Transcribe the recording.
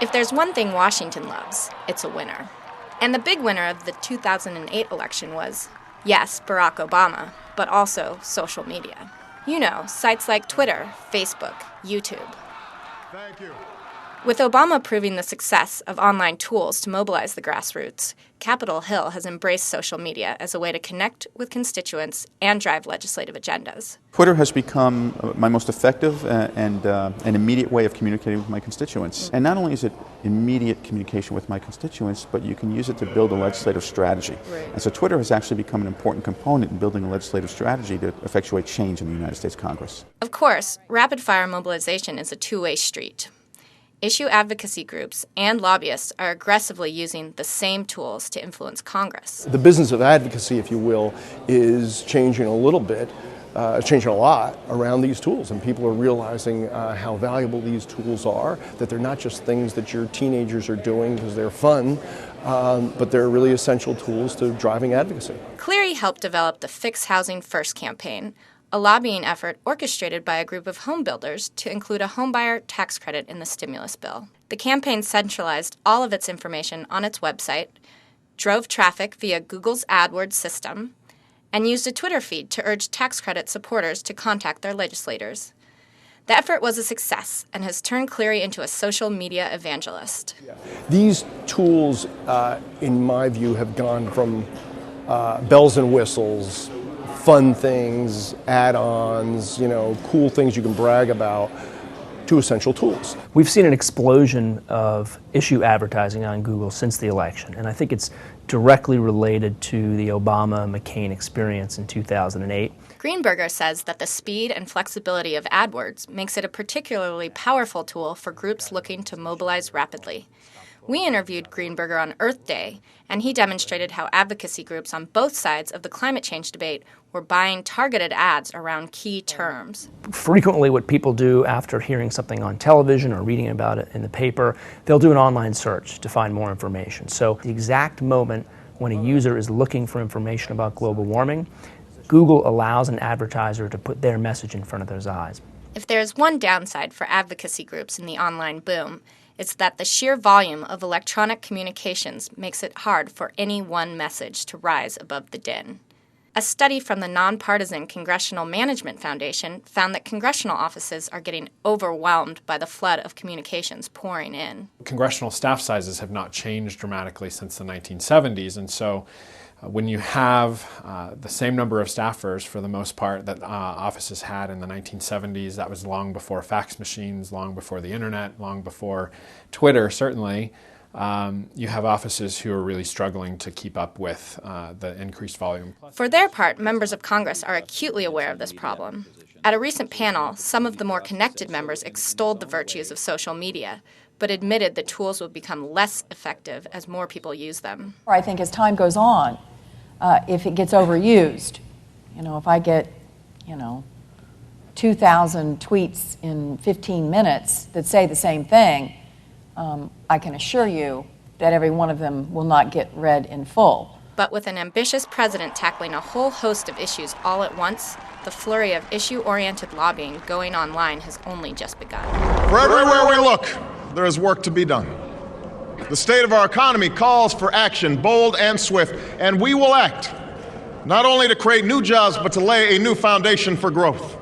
If there's one thing Washington loves, it's a winner. And the big winner of the 2008 election was, yes, Barack Obama, but also social media. You know, sites like Twitter, Facebook, YouTube. Thank you. With Obama proving the success of online tools to mobilize the grassroots, Capitol Hill has embraced social media as a way to connect with constituents and drive legislative agendas. Twitter has become my most effective and an immediate way of communicating with my constituents. And not only is it immediate communication with my constituents, but you can use it to build a legislative strategy. Right. And so Twitter has actually become an important component in building a legislative strategy to effectuate change in the United States Congress. Of course, rapid-fire mobilization is a two-way street. Issue advocacy groups and lobbyists are aggressively using the same tools to influence Congress. The business of advocacy, if you will, is changing a little bit, changing a lot around these tools, and people are realizing how valuable these tools are, that they're not just things that your teenagers are doing because they're fun, but they're really essential tools to driving advocacy. Cleary helped develop the Fix Housing First campaign, a lobbying effort orchestrated by a group of home builders to include a homebuyer tax credit in the stimulus bill. The campaign centralized all of its information on its website, drove traffic via Google's AdWords system, and used a Twitter feed to urge tax credit supporters to contact their legislators. The effort was a success and has turned Cleary into a social media evangelist. These tools, in my view, have gone from bells and whistles, fun things, add-ons, cool things you can brag about, to essential tools. We've seen an explosion of issue advertising on Google since the election, and I think it's directly related to the Obama-McCain experience in 2008. Greenberger says that the speed and flexibility of AdWords makes it a particularly powerful tool for groups looking to mobilize rapidly. We interviewed Greenberger on Earth Day, and he demonstrated how advocacy groups on both sides of the climate change debate were buying targeted ads around key terms. Frequently what people do after hearing something on television or reading about it in the paper, they'll do an online search to find more information. So the exact moment when a user is looking for information about global warming, Google allows an advertiser to put their message in front of their eyes. If there is one downside for advocacy groups in the online boom, it's that the sheer volume of electronic communications makes it hard for any one message to rise above the din. A study from the Nonpartisan Congressional Management Foundation found that congressional offices are getting overwhelmed by the flood of communications pouring in. Congressional staff sizes have not changed dramatically since the 1970s, and so when you have the same number of staffers, for the most part, that offices had in the 1970s, that was long before fax machines, long before the internet, long before Twitter, certainly, you have offices who are really struggling to keep up with the increased volume. For their part, members of Congress are acutely aware of this problem. At a recent panel, some of the more connected members extolled the virtues of social media, but admitted the tools will become less effective as more people use them. I think as time goes on, if it gets overused, if I get, 2,000 tweets in 15 minutes that say the same thing, I can assure you that every one of them will not get read in full. But with an ambitious president tackling a whole host of issues all at once, the flurry of issue-oriented lobbying going online has only just begun. For everywhere we look, there is work to be done. The state of our economy calls for action, bold and swift, and we will act, not only to create new jobs, but to lay a new foundation for growth.